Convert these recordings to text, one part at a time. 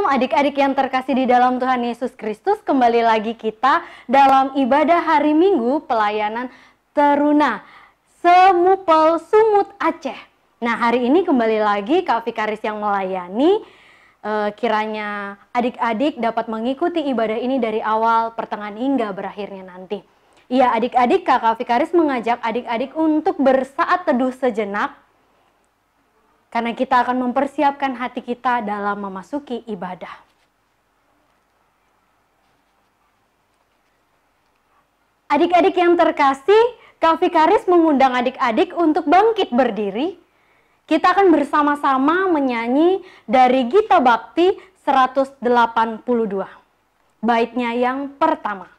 adik-adik yang terkasih di dalam Tuhan Yesus Kristus, kembali lagi kita dalam ibadah hari Minggu pelayanan Teruna Semupel Sumut Aceh. Nah, hari ini kembali lagi Kak Vikaris yang melayani. Kiranya adik-adik dapat mengikuti ibadah ini dari awal, pertengahan hingga berakhirnya nanti. Iya, adik-adik, Kak Vikaris mengajak adik-adik untuk bersaat teduh sejenak, karena kita akan mempersiapkan hati kita dalam memasuki ibadah. Adik-adik yang terkasih, Kak Vikaris mengundang adik-adik untuk bangkit berdiri. Kita akan bersama-sama menyanyi dari Gita Bakti 182. Baitnya yang pertama.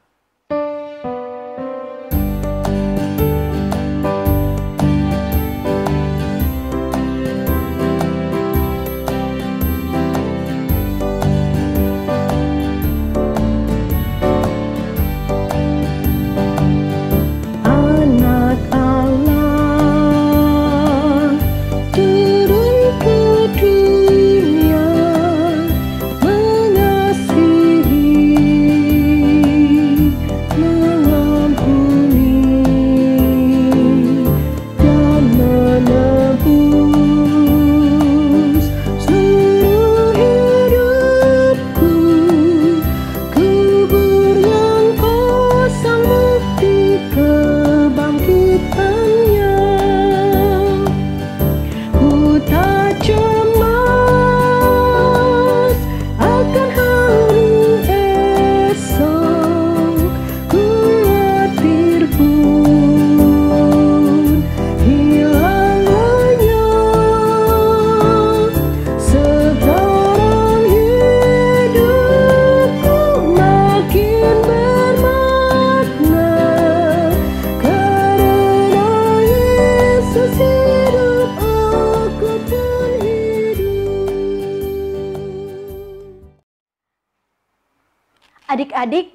Adik-adik,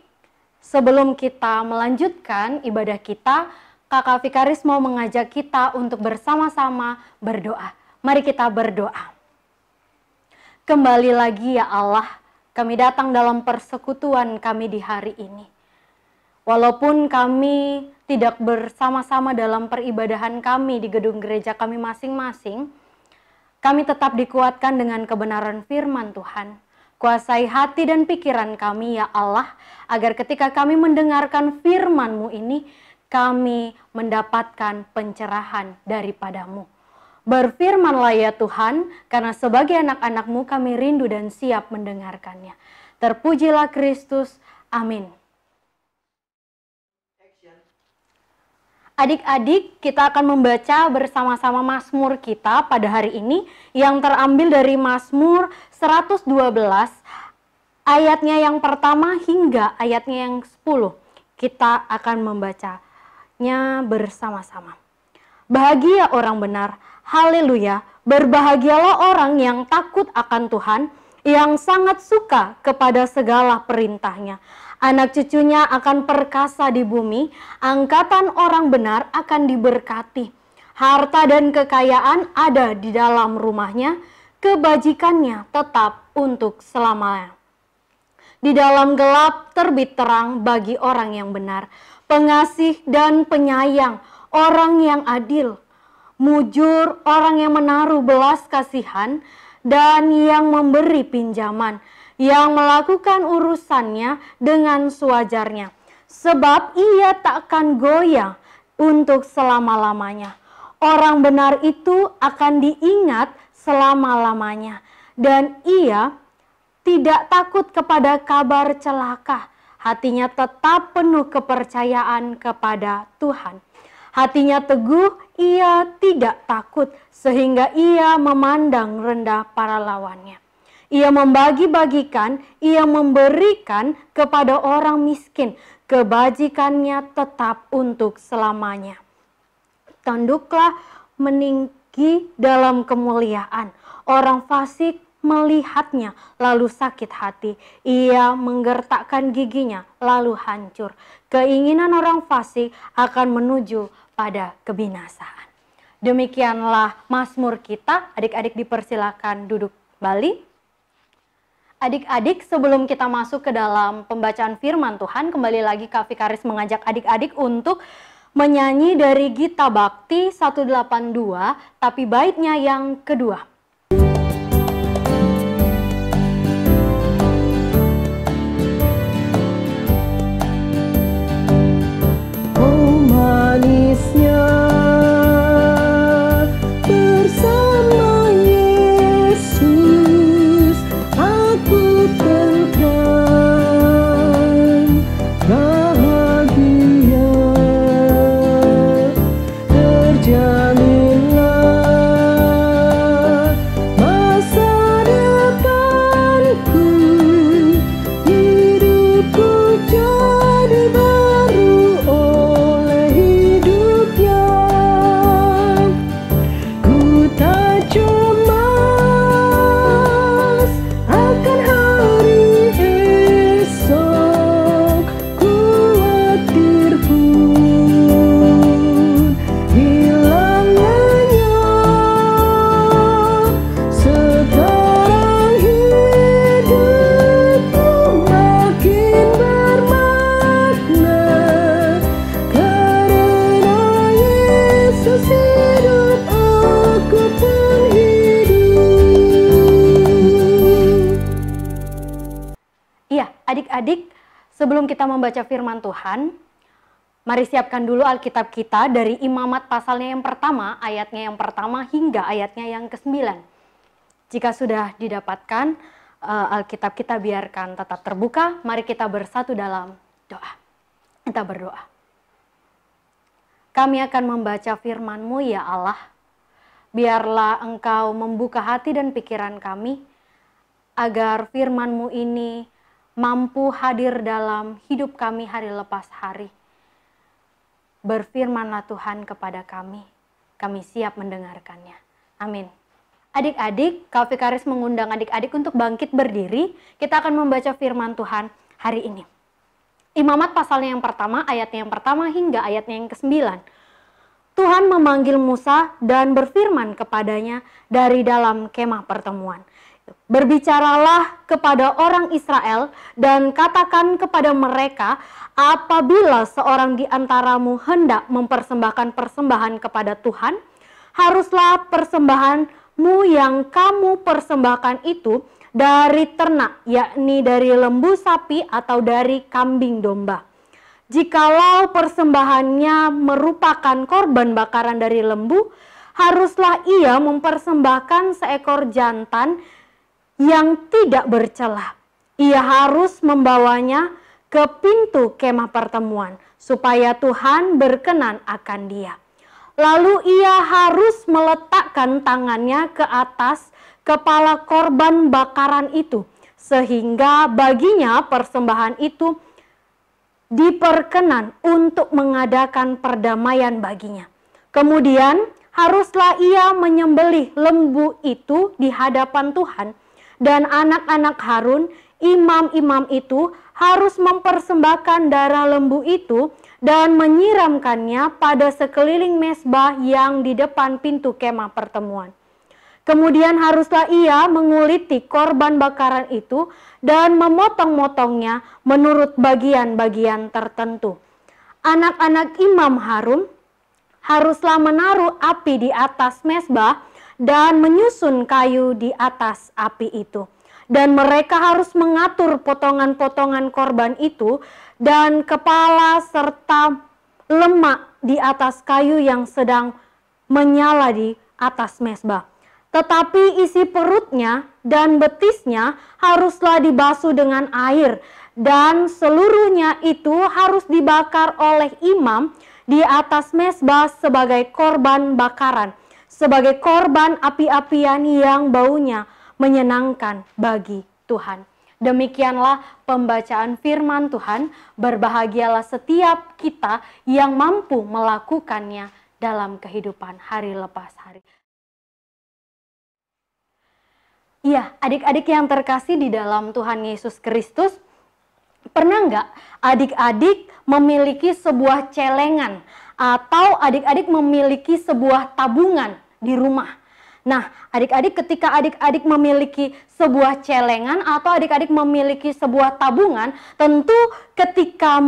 sebelum kita melanjutkan ibadah kita, Kakak Vikaris mau mengajak kita untuk bersama-sama berdoa. Mari kita berdoa. Kembali lagi ya Allah, kami datang dalam persekutuan kami di hari ini. Walaupun kami tidak bersama-sama dalam peribadahan kami di gedung gereja kami masing-masing, kami tetap dikuatkan dengan kebenaran firman Tuhan. Kuasai hati dan pikiran kami ya Allah, agar ketika kami mendengarkan firman-Mu ini, kami mendapatkan pencerahan daripadamu. Berfirmanlah ya Tuhan, karena sebagai anak-anak-Mu kami rindu dan siap mendengarkannya. Terpujilah Kristus, amin. Adik-adik, kita akan membaca bersama-sama Mazmur kita pada hari ini yang terambil dari Mazmur 112 ayatnya yang pertama hingga ayatnya yang 10. Kita akan membacanya bersama-sama. Bahagia orang benar, haleluya, berbahagialah orang yang takut akan Tuhan, yang sangat suka kepada segala perintahnya. Anak cucunya akan perkasa di bumi, angkatan orang benar akan diberkati. Harta dan kekayaan ada di dalam rumahnya, kebajikannya tetap untuk selamanya. Di dalam gelap terbit terang bagi orang yang benar, pengasih dan penyayang, orang yang adil, mujur orang yang menaruh belas kasihan, dan yang memberi pinjaman, yang melakukan urusannya dengan sewajarnya, sebab ia takkan goyah untuk selama-lamanya. Orang benar itu akan diingat selama-lamanya, dan ia tidak takut kepada kabar celaka. Hatinya tetap penuh kepercayaan kepada Tuhan. Hatinya teguh, ia tidak takut, sehingga ia memandang rendah para lawannya. Ia membagi-bagikan, ia memberikan kepada orang miskin, kebajikannya tetap untuk selamanya. Tunduklah meninggi dalam kemuliaan, orang fasik melihatnya lalu sakit hati, ia menggertakkan giginya lalu hancur. Keinginan orang fasik akan menuju pada kebinasaan. Demikianlah Mazmur kita. Adik-adik dipersilakan duduk kembali. Adik-adik, sebelum kita masuk ke dalam pembacaan firman Tuhan, kembali lagi Kak Vikaris mengajak adik-adik untuk menyanyi dari Gita Bakti 182, tapi baitnya yang kedua. Oh manisnya bersama Yesus, aku tenteram bahagia, terjalinlah masa depanku, hidupku jadi baru oleh hidup yang ku tak cemas akan hari esok, khawatir pun hilang lenyap. Sekarang hidupku makin bermakna karena Yesus hidup, aku pun hidup. Iya, adik-adik, sebelum kita membaca firman Tuhan, mari siapkan dulu Alkitab kita dari Imamat pasalnya yang pertama, ayatnya yang pertama hingga ayatnya yang ke-9. Jika sudah didapatkan, Alkitab kita biarkan tetap terbuka. Mari kita bersatu dalam doa. Kita berdoa. Kami akan membaca firman-Mu ya Allah. Biarlah Engkau membuka hati dan pikiran kami, agar firman-Mu ini mampu hadir dalam hidup kami hari lepas hari. Berfirmanlah Tuhan kepada kami siap mendengarkannya. Amin. Adik-adik, Kak Vikaris mengundang adik-adik untuk bangkit berdiri. Kita akan membaca firman Tuhan hari ini. Imamat pasalnya yang pertama, ayatnya yang pertama hingga ayatnya yang ke-9. Tuhan memanggil Musa dan berfirman kepadanya dari dalam kemah pertemuan. Berbicaralah kepada orang Israel dan katakan kepada mereka, apabila seorang di antaramu hendak mempersembahkan persembahan kepada Tuhan, haruslah persembahanmu yang kamu persembahkan itu dari ternak, yakni dari lembu sapi atau dari kambing domba. Jikalau persembahannya merupakan korban bakaran dari lembu, haruslah ia mempersembahkan seekor jantan yang tidak bercela. Ia harus membawanya ke pintu kemah pertemuan, supaya Tuhan berkenan akan dia. Lalu ia harus meletakkan tangannya ke atas kepala korban bakaran itu, sehingga baginya persembahan itu diperkenan untuk mengadakan perdamaian baginya. Kemudian haruslah ia menyembelih lembu itu di hadapan Tuhan, dan anak-anak Harun, imam-imam itu harus mempersembahkan darah lembu itu dan menyiramkannya pada sekeliling mezbah yang di depan pintu kemah pertemuan. Kemudian haruslah ia menguliti korban bakaran itu dan memotong-motongnya menurut bagian-bagian tertentu. Anak-anak imam Harun haruslah menaruh api di atas mezbah dan menyusun kayu di atas api itu. Dan mereka harus mengatur potongan-potongan korban itu dan kepala serta lemak di atas kayu yang sedang menyala di atas mezbah. Tetapi isi perutnya dan betisnya haruslah dibasuh dengan air, dan seluruhnya itu harus dibakar oleh imam di atas mezbah sebagai korban bakaran, sebagai korban api-apian yang baunya menyenangkan bagi Tuhan. Demikianlah pembacaan firman Tuhan. Berbahagialah setiap kita yang mampu melakukannya dalam kehidupan hari lepas hari. Iya, adik-adik yang terkasih di dalam Tuhan Yesus Kristus, pernah nggak adik-adik memiliki sebuah celengan atau adik-adik memiliki sebuah tabungan di rumah? Nah, adik-adik, ketika adik-adik memiliki sebuah celengan atau adik-adik memiliki sebuah tabungan, tentu ketika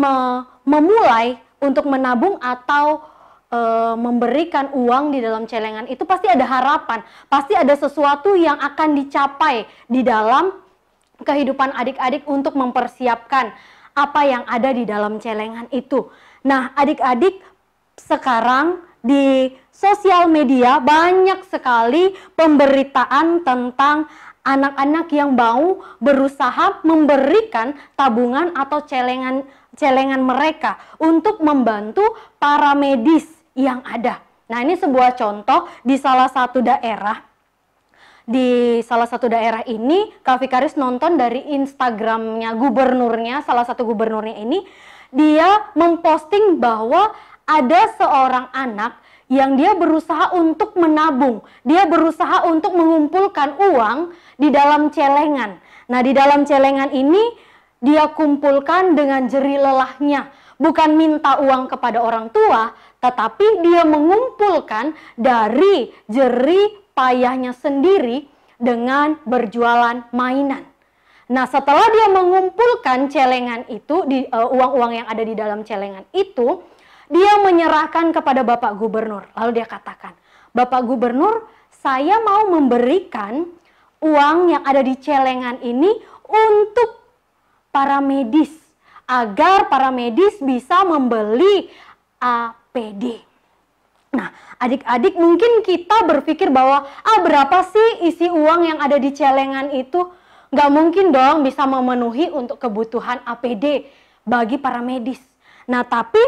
memulai untuk menabung atau memberikan uang di dalam celengan itu pasti ada harapan, pasti ada sesuatu yang akan dicapai di dalam kehidupan adik-adik untuk mempersiapkan apa yang ada di dalam celengan itu. Nah, adik-adik, sekarang di sosial media banyak sekali pemberitaan tentang anak-anak yang mau berusaha memberikan tabungan atau celengan mereka untuk membantu para medis yang ada. Nah, ini sebuah contoh di salah satu daerah. Di salah satu daerah ini, Kak Vikaris nonton dari Instagramnya gubernurnya, salah satu gubernurnya ini, dia memposting bahwa ada seorang anak yang dia berusaha untuk menabung, dia berusaha untuk mengumpulkan uang di dalam celengan. Nah, di dalam celengan ini dia kumpulkan dengan jerih lelahnya, bukan minta uang kepada orang tua, tetapi dia mengumpulkan dari jerih payahnya sendiri dengan berjualan mainan. Nah, setelah dia mengumpulkan celengan itu, uang-uang yang ada di dalam celengan itu, dia menyerahkan kepada Bapak Gubernur. Lalu dia katakan, Bapak Gubernur, saya mau memberikan uang yang ada di celengan ini untuk para medis, agar para medis bisa membeli APD. Nah, adik-adik, mungkin kita berpikir bahwa berapa sih isi uang yang ada di celengan itu? Nggak mungkin dong bisa memenuhi untuk kebutuhan APD bagi para medis. Nah, tapi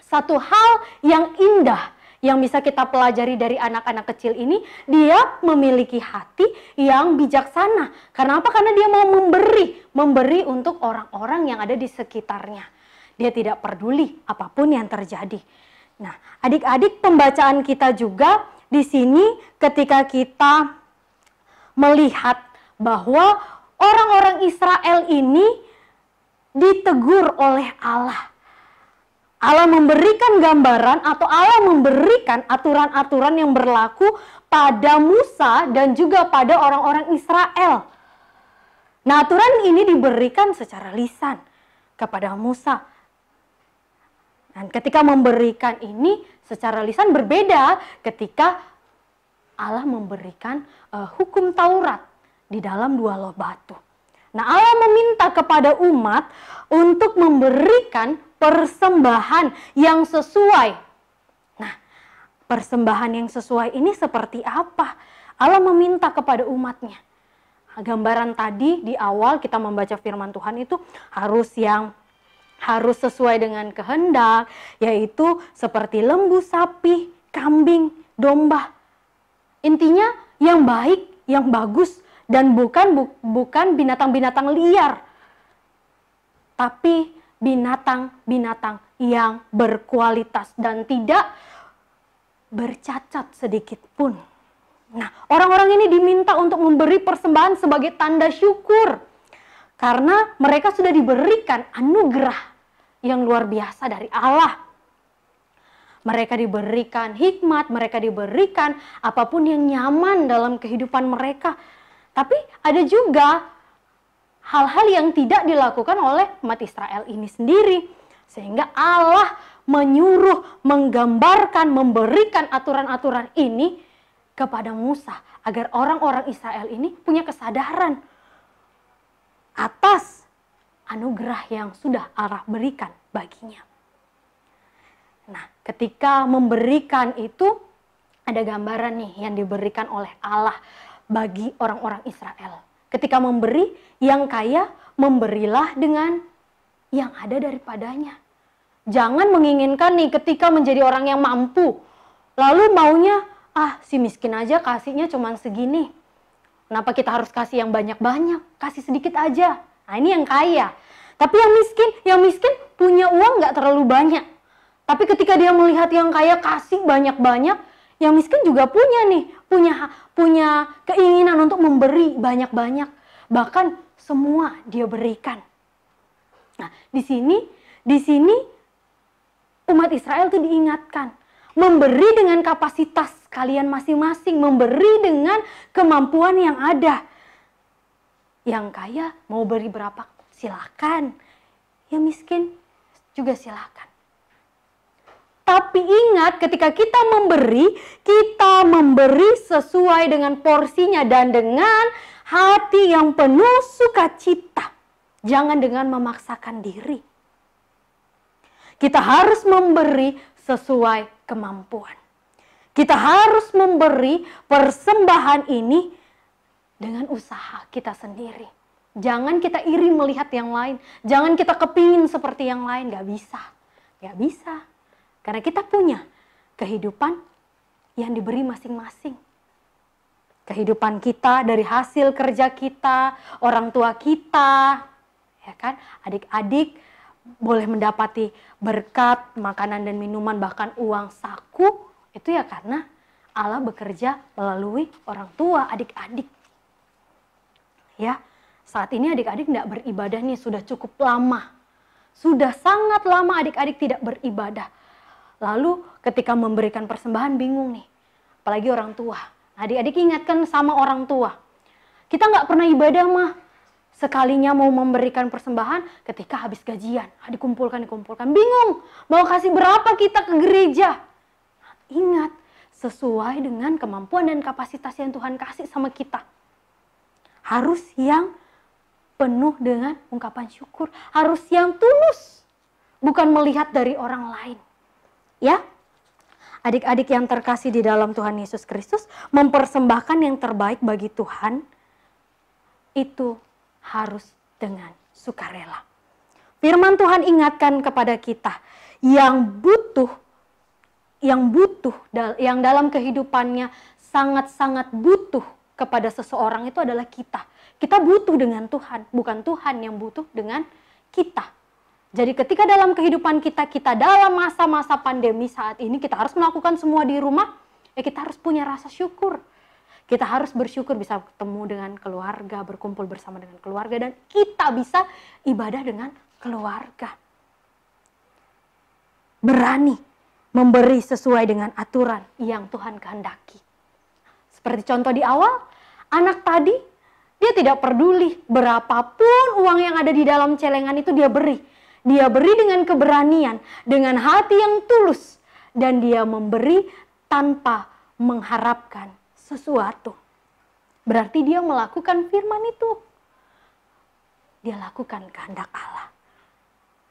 satu hal yang indah yang bisa kita pelajari dari anak-anak kecil ini, dia memiliki hati yang bijaksana. Karena apa? Karena dia mau memberi untuk orang-orang yang ada di sekitarnya. Dia tidak peduli apapun yang terjadi. Nah, adik-adik, pembacaan kita juga di sini ketika kita melihat bahwa orang-orang Israel ini ditegur oleh Allah. Allah memberikan gambaran atau Allah memberikan aturan-aturan yang berlaku pada Musa dan juga pada orang-orang Israel. Nah, aturan ini diberikan secara lisan kepada Musa. Dan ketika memberikan ini secara lisan berbeda ketika Allah memberikan hukum Taurat di dalam 2 loh batu. Nah, Allah meminta kepada umat untuk memberikan persembahan yang sesuai. Nah, persembahan yang sesuai ini seperti apa? Allah meminta kepada umatnya. Gambaran tadi di awal kita membaca firman Tuhan itu harus sesuai dengan kehendak, yaitu seperti lembu, sapi, kambing, domba. Intinya yang baik, yang bagus, dan bukan binatang-binatang liar, tapi binatang-binatang yang berkualitas dan tidak bercacat sedikit pun. Nah, orang-orang ini diminta untuk memberi persembahan sebagai tanda syukur. Karena mereka sudah diberikan anugerah yang luar biasa dari Allah. Mereka diberikan hikmat, mereka diberikan apapun yang nyaman dalam kehidupan mereka. Tapi ada juga hal-hal yang tidak dilakukan oleh umat Israel ini sendiri. Sehingga Allah menyuruh, menggambarkan, memberikan aturan-aturan ini kepada Musa. Agar orang-orang Israel ini punya kesadaran atas anugerah yang sudah Allah berikan baginya. Nah, ketika memberikan itu ada gambaran nih yang diberikan oleh Allah bagi orang-orang Israel. Ketika memberi, yang kaya memberilah dengan yang ada daripadanya. Jangan menginginkan nih ketika menjadi orang yang mampu, lalu maunya si miskin aja kasihnya cuma segini. Kenapa kita harus kasih yang banyak-banyak? Kasih sedikit aja. Nah, ini yang kaya. Tapi yang miskin punya uang nggak terlalu banyak. Tapi ketika dia melihat yang kaya kasih banyak-banyak, yang miskin juga punya keinginan untuk memberi banyak-banyak. Bahkan semua dia berikan. Nah, di sini umat Israel itu diingatkan. memberi dengan kapasitas kalian masing-masing, memberi dengan kemampuan yang ada. Yang kaya mau beri berapa? Silakan. Yang miskin juga silakan. Tapi ingat, ketika kita memberi sesuai dengan porsinya dan dengan hati yang penuh sukacita. Jangan dengan memaksakan diri. Kita harus memberi sesuai kemampuan. Kita harus memberi persembahan ini dengan usaha kita sendiri. Jangan kita iri melihat yang lain. Jangan kita kepingin seperti yang lain. Gak bisa. Gak bisa. Karena kita punya kehidupan yang diberi masing-masing. Kehidupan kita dari hasil kerja kita, orang tua kita, ya kan? Adik-adik boleh mendapati berkat, makanan dan minuman, bahkan uang saku, itu ya karena Allah bekerja melalui orang tua adik-adik. Ya, saat ini adik-adik tidak beribadah nih, sudah cukup lama. Sudah sangat lama adik-adik tidak beribadah. Lalu ketika memberikan persembahan bingung nih, apalagi orang tua. Adik-adik ingatkan sama orang tua. Kita nggak pernah ibadah mah. Sekalinya mau memberikan persembahan ketika habis gajian. Dikumpulkan. Bingung, mau kasih berapa kita ke gereja. Ingat, sesuai dengan kemampuan dan kapasitas yang Tuhan kasih sama kita. Harus yang penuh dengan ungkapan syukur. Harus yang tulus. Bukan melihat dari orang lain. Ya, adik-adik yang terkasih di dalam Tuhan Yesus Kristus, mempersembahkan yang terbaik bagi Tuhan, itu harus dengan sukarela. Firman Tuhan ingatkan kepada kita, yang dalam kehidupannya sangat-sangat butuh kepada seseorang itu adalah kita. Kita butuh dengan Tuhan, bukan Tuhan yang butuh dengan kita. Jadi ketika dalam kehidupan kita dalam masa-masa pandemi saat ini, kita harus melakukan semua di rumah, ya kita harus punya rasa syukur. Kita harus bersyukur bisa ketemu dengan keluarga, berkumpul bersama dengan keluarga, dan kita bisa ibadah dengan keluarga. Berani memberi sesuai dengan aturan yang Tuhan kehendaki. Seperti contoh di awal, anak tadi, dia tidak peduli berapapun uang yang ada di dalam celengan itu dia beri. Dia beri dengan keberanian, dengan hati yang tulus. Dan dia memberi tanpa mengharapkan sesuatu. Berarti dia melakukan firman itu. Dia lakukan kehendak Allah.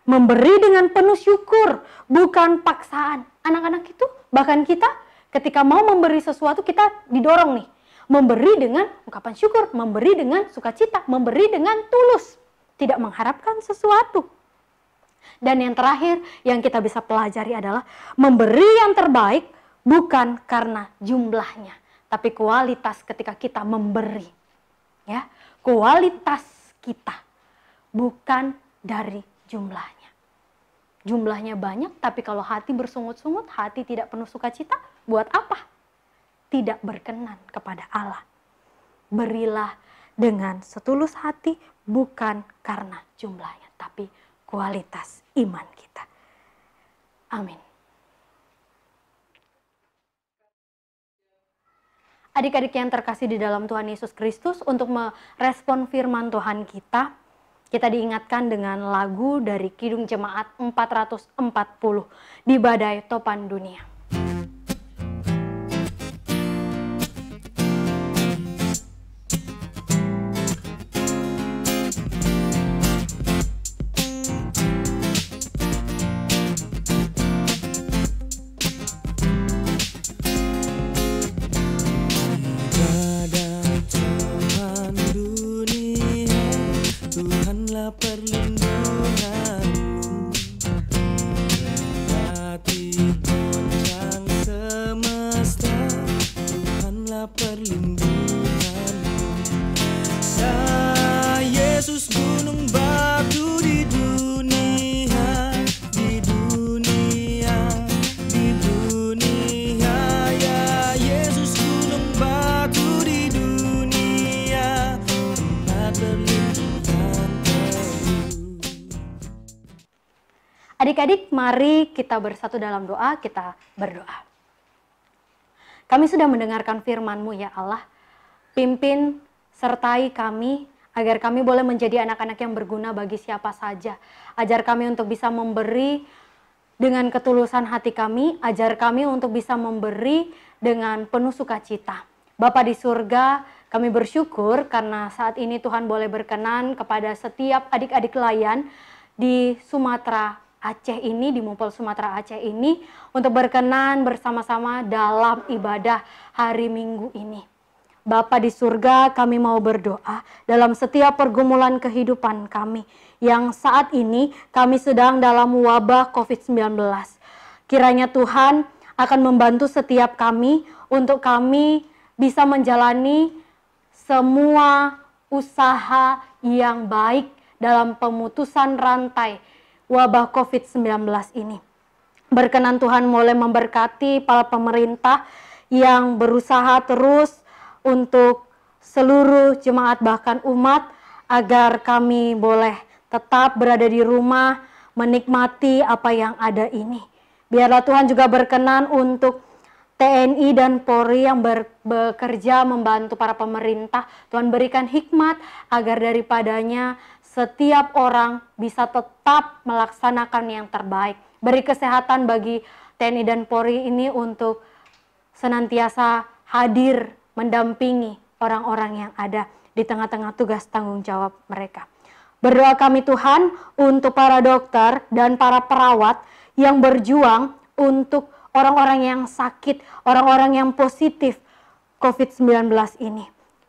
Memberi dengan penuh syukur, bukan paksaan. Anak-anak itu, bahkan kita, ketika mau memberi sesuatu, kita didorong nih. Memberi dengan ungkapan syukur, memberi dengan sukacita, memberi dengan tulus. Tidak mengharapkan sesuatu. Dan yang terakhir yang kita bisa pelajari adalah memberi yang terbaik bukan karena jumlahnya, tapi kualitas ketika kita memberi. Ya, kualitas kita bukan dari jumlahnya. Jumlahnya banyak, tapi kalau hati bersungut-sungut, hati tidak penuh sukacita, buat apa? Tidak berkenan kepada Allah. Berilah dengan setulus hati, bukan karena jumlahnya, tapi kualitas iman kita. Amin. Adik-adik yang terkasih di dalam Tuhan Yesus Kristus, untuk merespon firman Tuhan kita diingatkan dengan lagu dari Kidung Jemaat 440, Di Badai Topan Dunia. Perlindunganmu hati goncang semesta, Tuhanlah perlindunganmu. Ya Yesus, gunung batu di dunia, di dunia, di dunia. Ya Yesus, gunung batu di dunia, tempat berlindung. Adik-adik, mari kita bersatu dalam doa, kita berdoa. Kami sudah mendengarkan firman-Mu ya Allah. Pimpin, sertai kami, agar kami boleh menjadi anak-anak yang berguna bagi siapa saja. Ajar kami untuk bisa memberi dengan ketulusan hati kami, ajar kami untuk bisa memberi dengan penuh sukacita. Bapa di surga, kami bersyukur karena saat ini Tuhan boleh berkenan kepada setiap adik-adik layan di Sumatera Aceh ini, di Mupel Sumatera Aceh ini, untuk berkenan bersama-sama dalam ibadah hari Minggu ini. Bapa di surga, kami mau berdoa dalam setiap pergumulan kehidupan kami yang saat ini kami sedang dalam wabah COVID-19. Kiranya Tuhan akan membantu setiap kami untuk kami bisa menjalani semua usaha yang baik dalam pemutusan rantai wabah COVID-19 ini. Berkenan Tuhan mulai memberkati para pemerintah yang berusaha terus untuk seluruh jemaat bahkan umat agar kami boleh tetap berada di rumah menikmati apa yang ada ini. Biarlah Tuhan juga berkenan untuk TNI dan Polri yang bekerja membantu para pemerintah. Tuhan berikan hikmat agar daripadanya setiap orang bisa tetap melaksanakan yang terbaik. Beri kesehatan bagi TNI dan Polri ini untuk senantiasa hadir mendampingi orang-orang yang ada di tengah-tengah tugas tanggung jawab mereka. Berdoa kami Tuhan untuk para dokter dan para perawat yang berjuang untuk orang-orang yang sakit, orang-orang yang positif COVID-19 ini.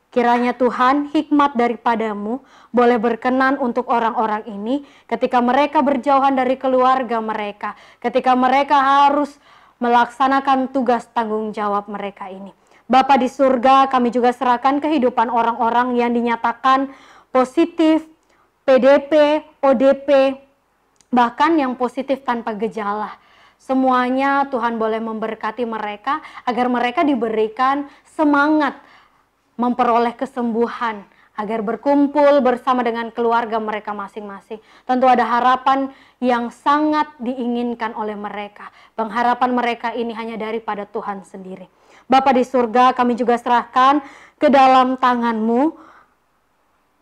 Kiranya Tuhan hikmat daripadamu boleh berkenan untuk orang-orang ini ketika mereka berjauhan dari keluarga mereka, ketika mereka harus melaksanakan tugas tanggung jawab mereka ini. Bapa di surga, kami juga serahkan kehidupan orang-orang yang dinyatakan positif, PDP, ODP, bahkan yang positif tanpa gejala. Semuanya Tuhan boleh memberkati mereka agar mereka diberikan semangat memperoleh kesembuhan, agar berkumpul bersama dengan keluarga mereka masing-masing. Tentu ada harapan yang sangat diinginkan oleh mereka. Pengharapan mereka ini hanya daripada Tuhan sendiri. Bapa di surga, kami juga serahkan ke dalam tangan-Mu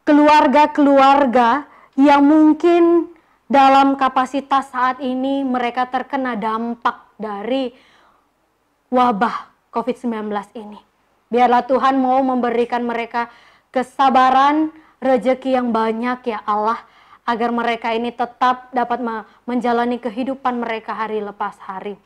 keluarga-keluarga yang mungkin dalam kapasitas saat ini mereka terkena dampak dari wabah COVID-19 ini. Biarlah Tuhan mau memberikan mereka kesabaran, rezeki yang banyak ya Allah, agar mereka ini tetap dapat menjalani kehidupan mereka hari lepas hari.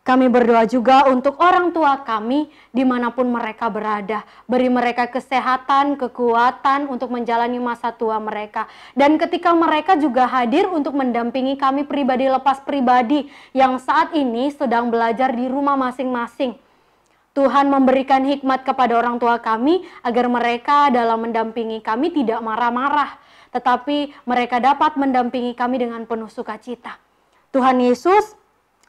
Kami berdoa juga untuk orang tua kami dimanapun mereka berada. Beri mereka kesehatan, kekuatan untuk menjalani masa tua mereka. Dan ketika mereka juga hadir untuk mendampingi kami pribadi lepas pribadi yang saat ini sedang belajar di rumah masing-masing. Tuhan memberikan hikmat kepada orang tua kami agar mereka dalam mendampingi kami tidak marah-marah. Tetapi mereka dapat mendampingi kami dengan penuh sukacita. Tuhan Yesus,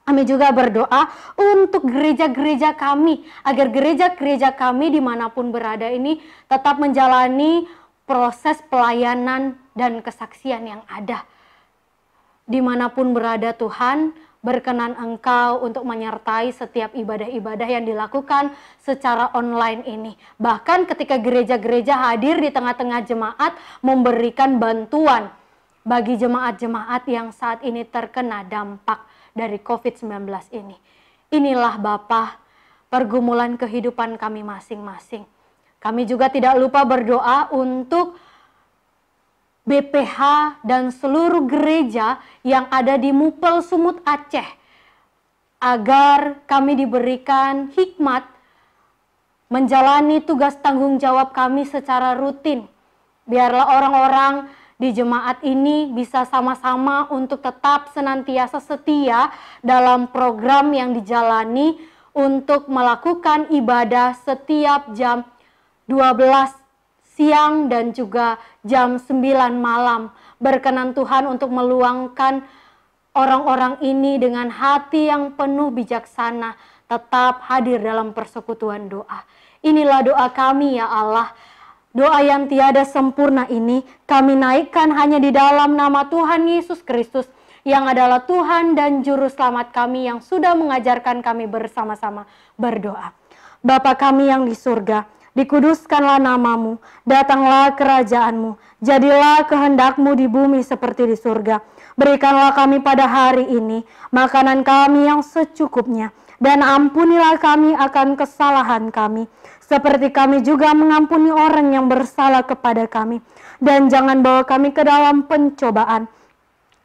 kami juga berdoa untuk gereja-gereja kami, agar gereja-gereja kami dimanapun berada ini tetap menjalani proses pelayanan dan kesaksian yang ada. Dimanapun berada Tuhan, berkenan Engkau untuk menyertai setiap ibadah-ibadah yang dilakukan secara online ini. Bahkan ketika gereja-gereja hadir di tengah-tengah jemaat memberikan bantuan bagi jemaat-jemaat yang saat ini terkena dampak dari COVID-19 ini. Inilah Bapa, pergumulan kehidupan kami masing-masing. Kami juga tidak lupa berdoa untuk BPH dan seluruh gereja yang ada di Mupel Sumut Aceh, agar kami diberikan hikmat menjalani tugas tanggung jawab kami secara rutin. Biarlah orang-orang di jemaat ini bisa sama-sama untuk tetap senantiasa setia dalam program yang dijalani untuk melakukan ibadah setiap jam 12 siang dan juga jam 9 malam. Berkenan Tuhan untuk meluangkan orang-orang ini dengan hati yang penuh bijaksana, tetap hadir dalam persekutuan doa. Inilah doa kami ya Allah. Doa yang tiada sempurna ini kami naikkan hanya di dalam nama Tuhan Yesus Kristus yang adalah Tuhan dan Juru Selamat kami yang sudah mengajarkan kami bersama-sama berdoa. Bapa kami yang di surga, dikuduskanlah namamu, datanglah kerajaanmu, jadilah kehendak-Mu di bumi seperti di surga. Berikanlah kami pada hari ini makanan kami yang secukupnya, dan ampunilah kami akan kesalahan kami, seperti kami juga mengampuni orang yang bersalah kepada kami. Dan jangan bawa kami ke dalam pencobaan,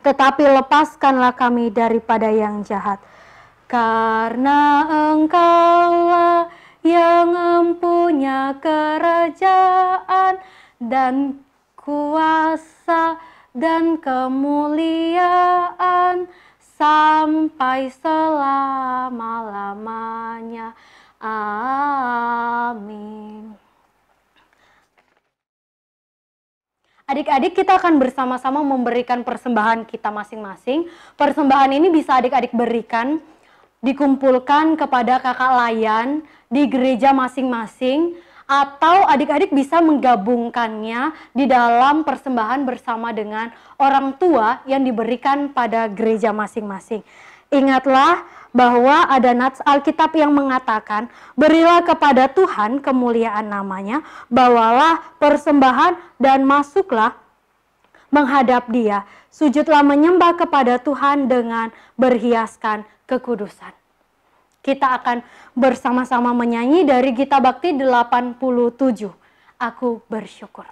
tetapi lepaskanlah kami daripada yang jahat. Karena Engkaulah yang empunya kerajaan dan kuasa dan kemuliaan sampai selama-lamanya. Amin. Adik-adik, kita akan bersama-sama memberikan persembahan kita masing-masing. Persembahan ini bisa adik-adik berikan, dikumpulkan kepada kakak layan di gereja masing-masing, atau adik-adik bisa menggabungkannya di dalam persembahan bersama dengan orang tua yang diberikan pada gereja masing-masing. Ingatlah bahwa ada nats Alkitab yang mengatakan, berilah kepada Tuhan kemuliaan namanya, bawalah persembahan dan masuklah menghadap Dia. Sujudlah menyembah kepada Tuhan dengan berhiaskan kekudusan. Kita akan bersama-sama menyanyi dari Gita Bakti 87, Aku Bersyukur.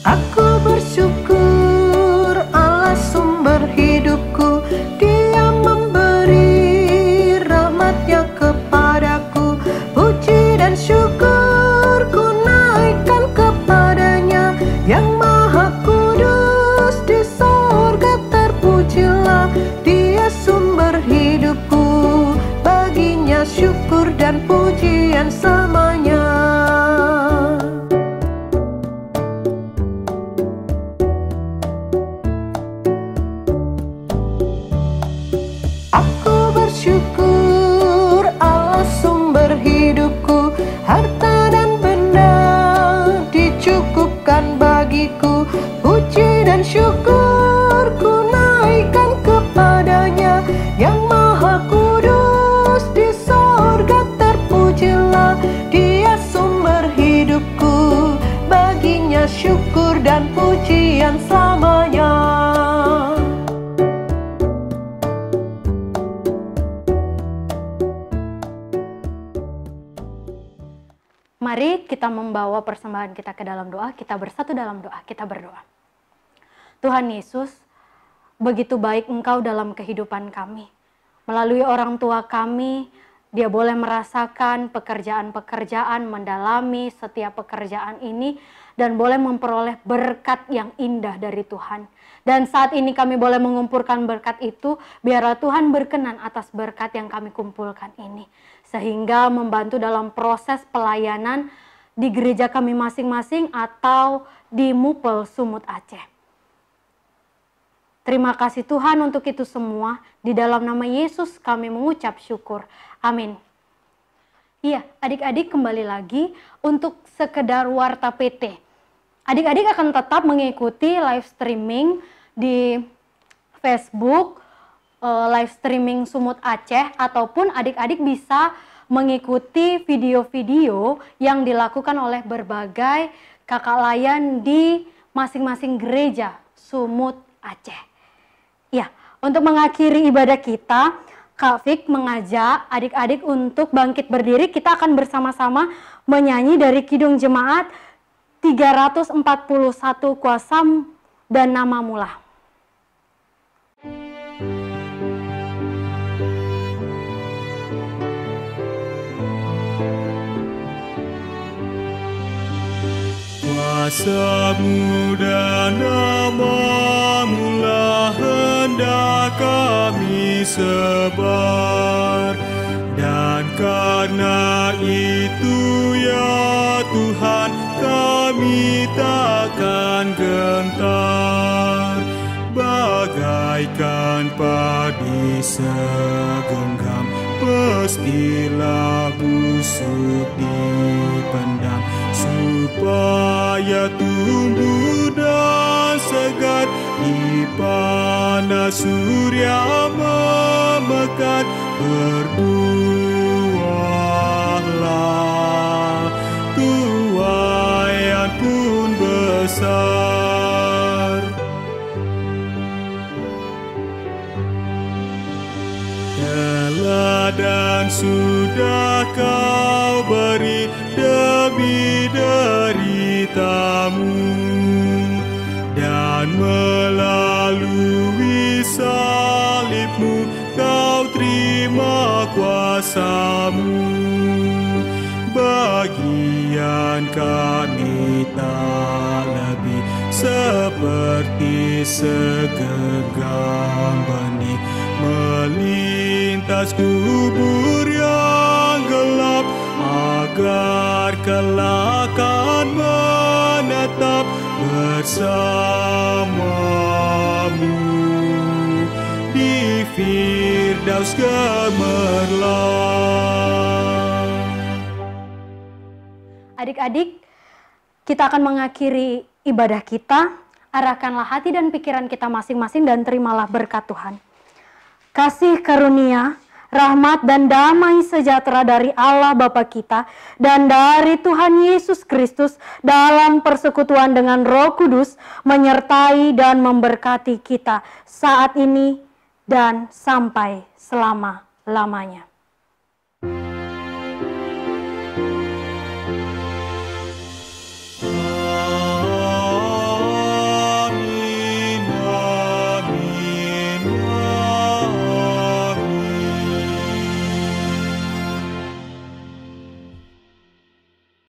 Aku bersyukur Allah sumber hidupku, Dia memberi rahmat-Nya kepadaku. Puji dan syukur ku naikkan kepadanya, yang maha kudus di sorga terpujilah. Dia sumber hidupku, baginya syukur dan pujian selamanya. Aku bersyukur Allah sumber hidupku, harta dan benda dicukupkan bagiku. Puji dan syukur ku naikkan kepadanya, yang maha kudus di sorga terpujilah. Dia sumber hidupku, baginya syukur dan pujian selamanya. Mari kita membawa persembahan kita ke dalam doa, kita bersatu dalam doa, kita berdoa. Tuhan Yesus, begitu baik Engkau dalam kehidupan kami. Melalui orang tua kami, dia boleh merasakan pekerjaan-pekerjaan, mendalami setiap pekerjaan ini, dan boleh memperoleh berkat yang indah dari Tuhan. Dan saat ini kami boleh mengumpulkan berkat itu, biarlah Tuhan berkenan atas berkat yang kami kumpulkan ini. Sehingga membantu dalam proses pelayanan di gereja kami masing-masing atau di Mupel Sumut Aceh. Terima kasih Tuhan untuk itu semua. Di dalam nama Yesus kami mengucap syukur. Amin. Iya, adik-adik kembali lagi untuk sekedar warta PT. Adik-adik akan tetap mengikuti live streaming di Facebook, live streaming Sumut Aceh, ataupun adik-adik bisa mengikuti video-video yang dilakukan oleh berbagai kakak layan di masing-masing gereja Sumut Aceh. Ya, untuk mengakhiri ibadah kita, Kak Fik mengajak adik-adik untuk bangkit berdiri. Kita akan bersama-sama menyanyi dari Kidung Jemaat 341, Kuasam dan Namamu-lah. Kuasa-Mu dan Namamu-lah hendak kami sebar, dan karena itu ya Tuhan kami takkan gentar. Bagaikan padi segenggam, pastilah busuk dipendam, supaya tumbuh dan segar di panas surya memekat, berbuahlah, tuaian pun besar. Teladan sudah kau beri demi deritamu, dan melalui salibmu kau terima kuasamu. Bagian kami tak lebih seperti segenggam benih melintas kubur yang gelap, agar kelak akan menetap bersamamu di Firdaus gemerlap. Adik-adik, kita akan mengakhiri ibadah kita. Arahkanlah hati dan pikiran kita masing-masing dan terimalah berkat Tuhan. Kasih karunia, rahmat dan damai sejahtera dari Allah Bapa kita dan dari Tuhan Yesus Kristus dalam persekutuan dengan Roh Kudus menyertai dan memberkati kita saat ini dan sampai selama-lamanya.